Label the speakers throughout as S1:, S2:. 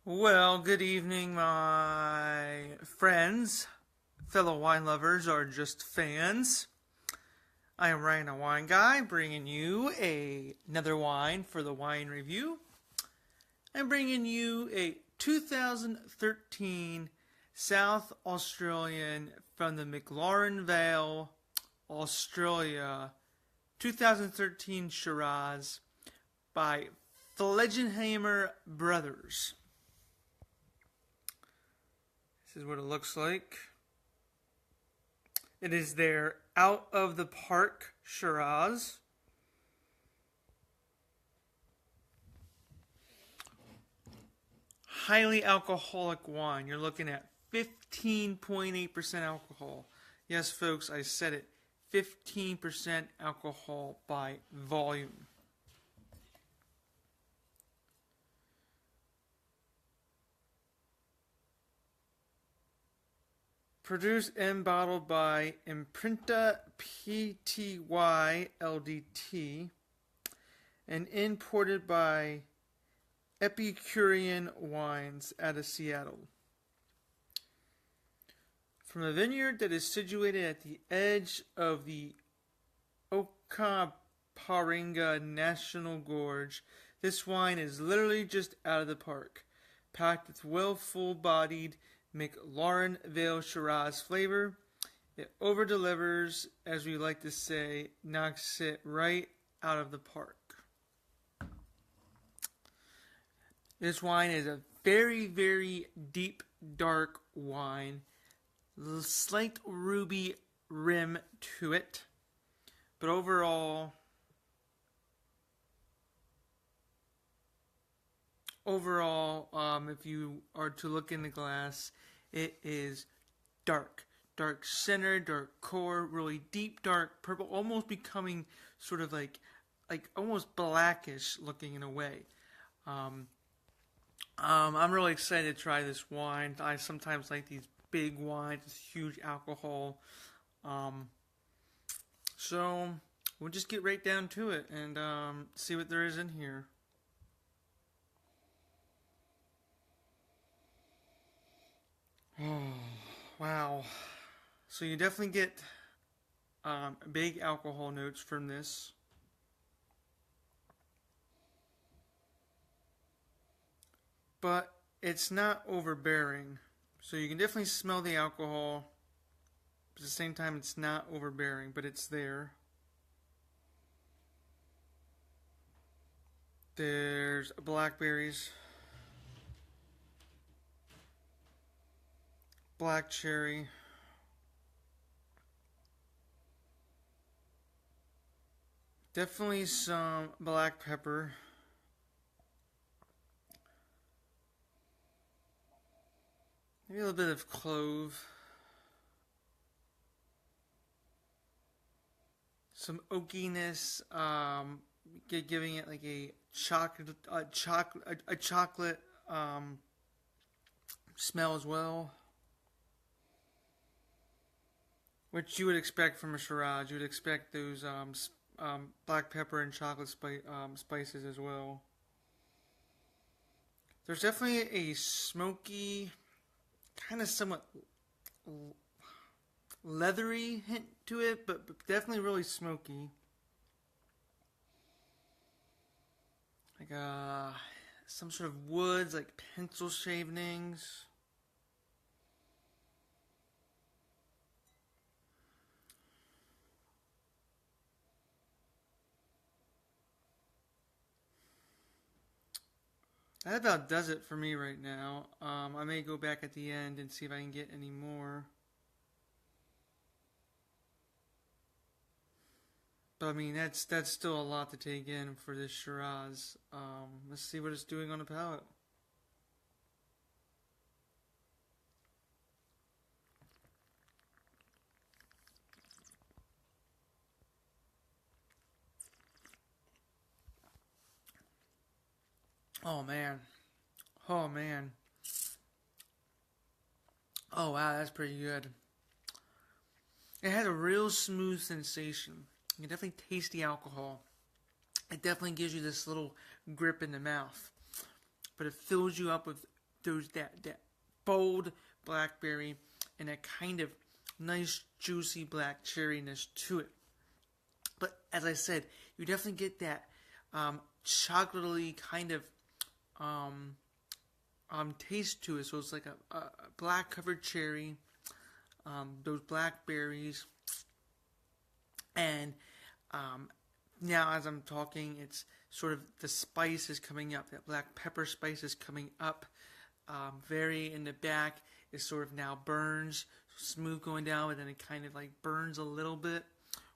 S1: Well, good evening, my friends, fellow wine lovers, or just fans. I am Ryan, a wine guy, bringing you another wine for the wine review. I'm bringing you a 2013 South Australian from the McLaren Vale, Australia, 2013 Shiraz by Flegenheimer Brothers. This is what it looks like. It is their Out of the Park Shiraz. Highly alcoholic wine. You're looking at 15.8% alcohol. Yes, folks, I said it. 15% alcohol by volume. Produced and bottled by Imprenta Pty Ldt and imported by Epicurean Wines out of Seattle. From a vineyard that is situated at the edge of the Okaparinga National Gorge, this wine is literally just out of the park, packed with well full-bodied McLaren Vale Shiraz flavor. It over-delivers, as we like to say, knocks it right out of the park. This wine is a very, very deep, dark wine. Slight ruby rim to it. But overall, if you are to look in the glass, it is dark. Dark center, dark core, really deep dark purple, almost becoming sort of like almost blackish looking in a way. I'm really excited to try this wine. I sometimes like these big wines, this huge alcohol. So we'll just get right down to it and see what there is in here. Oh, wow. So you definitely get big alcohol notes from this. But it's not overbearing. So you can definitely smell the alcohol. But at the same time, it's not overbearing, but it's there. There's blackberries, black cherry, definitely some black pepper, maybe a little bit of clove, some oakiness, giving it like a chocolate smell as well, which you would expect from a Shiraz. You would expect those black pepper and chocolate spices as well. There's definitely a smoky, kind of somewhat leathery hint to it, but definitely really smoky. Like some sort of woods, like pencil shavings. That about does it for me right now. I may go back at the end and see if I can get any more. But I mean, that's still a lot to take in for this Shiraz. Let's see what it's doing on the palate. Oh man. Oh man. Oh wow, that's pretty good. It has a real smooth sensation. You can definitely taste the alcohol. It definitely gives you this little grip in the mouth. But it fills you up with that bold blackberry and that kind of nice juicy black cherryness to it. But as I said, you definitely get that chocolatey kind of taste to it. So it's like a black covered cherry, those blackberries, and now as I'm talking, it's sort of the spice is coming up. That black pepper spice is coming up. Very in the back is sort of now burns, smooth going down, but then it kind of like burns a little bit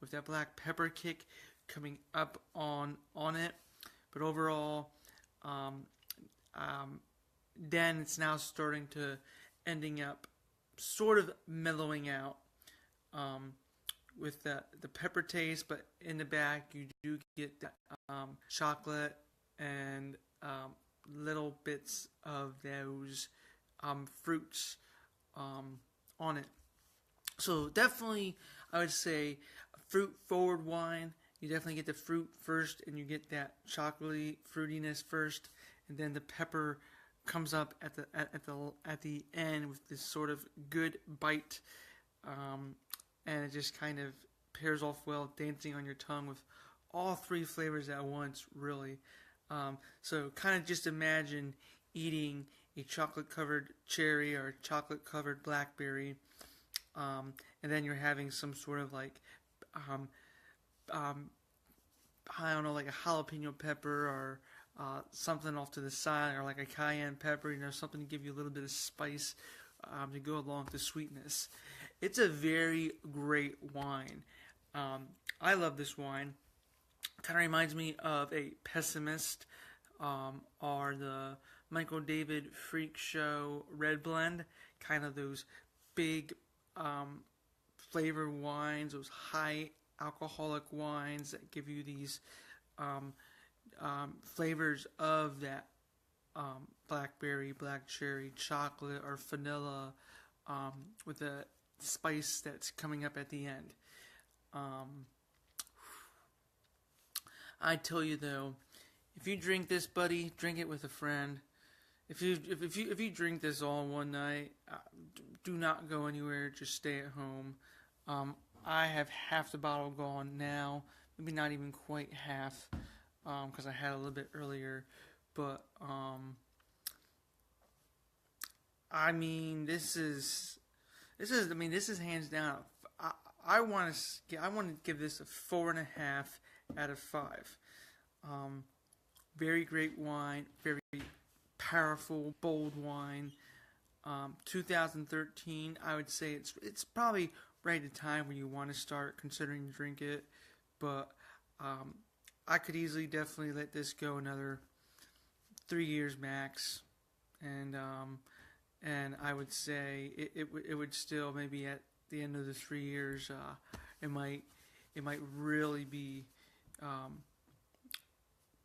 S1: with that black pepper kick coming up on it. But overall, then it's now starting to ending up sort of mellowing out with the pepper taste, but in the back you do get that chocolate and little bits of those fruits on it. So definitely, I would say a fruit forward wine. You definitely get the fruit first, and you get that chocolatey fruitiness first, and then the pepper comes up at the end with this sort of good bite, and it just kind of pairs off well, dancing on your tongue with all three flavors at once, really. So kind of just imagine eating a chocolate-covered cherry or a chocolate-covered blackberry, and then you're having some sort of like, I don't know, like a jalapeno pepper or something off to the side, or like a cayenne pepper, something to give you a little bit of spice to go along with the sweetness. It's a very great wine. I love this wine. Kind of reminds me of a Pessimist or the Michael David Freak Show Red Blend. Kind of those big flavored wines, those high alcoholic wines that give you these flavors of that blackberry, black cherry, chocolate, or vanilla with the spice that's coming up at the end. I tell you though, if you drink this, buddy, drink it with a friend. If you drink this all in one night, do not go anywhere. Just stay at home. I have half the bottle gone now, maybe not even quite half, because I had a little bit earlier. But I mean, this is hands down. I want to give this a 4.5 out of 5. Very great wine, very powerful, bold wine. 2013, I would say it's probably right at the time when you want to start considering to drink it. But I could easily, definitely let this go another 3 years max, and I would say it would still, maybe at the end of the 3 years, it might really be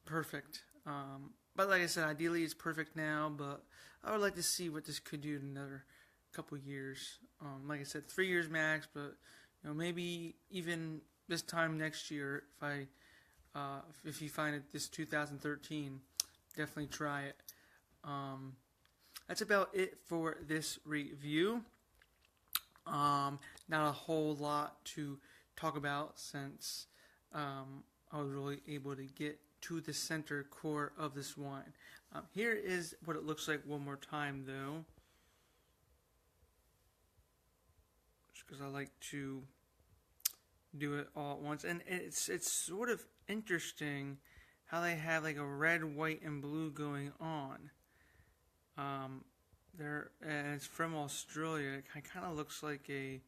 S1: perfect. But like I said, ideally it's perfect now, but I would like to see what this could do in another couple years. Like I said, 3 years max, but maybe even this time next year, if you find it this 2013, definitely try it. That's about it for this review. Not a whole lot to talk about, since I was really able to get to the center core of this wine. Here is what it looks like one more time, though, just because I like to do it all at once. And it's sort of interesting how they have like a red, white, and blue going on. And it's from Australia. It kind of looks like a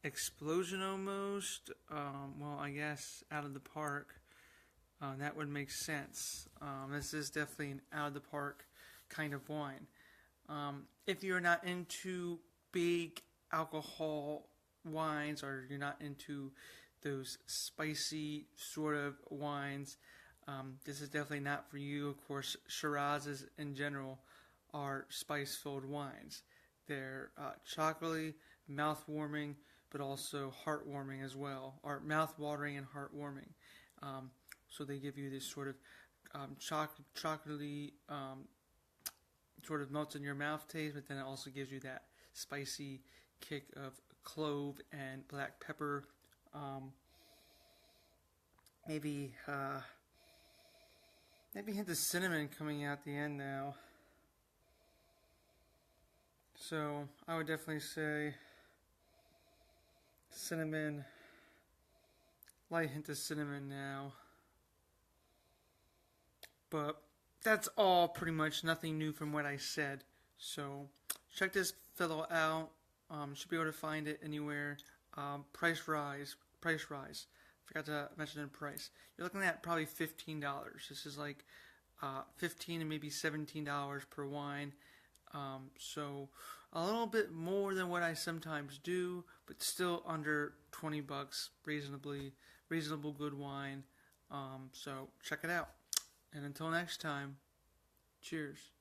S1: explosion almost. Well, I guess out of the park. That would make sense. This is definitely an out of the park kind of wine. If you're not into big alcohol wines, or you're not into those spicy sort of wines, this is definitely not for you. Of course, Shirazes in general are spice-filled wines. They're chocolatey, mouth-warming, but also heart-warming as well, or mouth-watering and heart-warming. So they give you this sort of chocolatey sort of melts in your mouth taste, but then it also gives you that spicy kick of clove and black pepper. Maybe hint of cinnamon coming out the end now. So I would definitely say cinnamon, light hint of cinnamon now. But that's all pretty much, nothing new from what I said. So check this fellow out. Should be able to find it anywhere. Price rise. Forgot to mention the price. You're looking at probably $15. This is like $15 and maybe $17 per wine. So a little bit more than what I sometimes do, but still under $20. Reasonable good wine. So check it out. And until next time, cheers.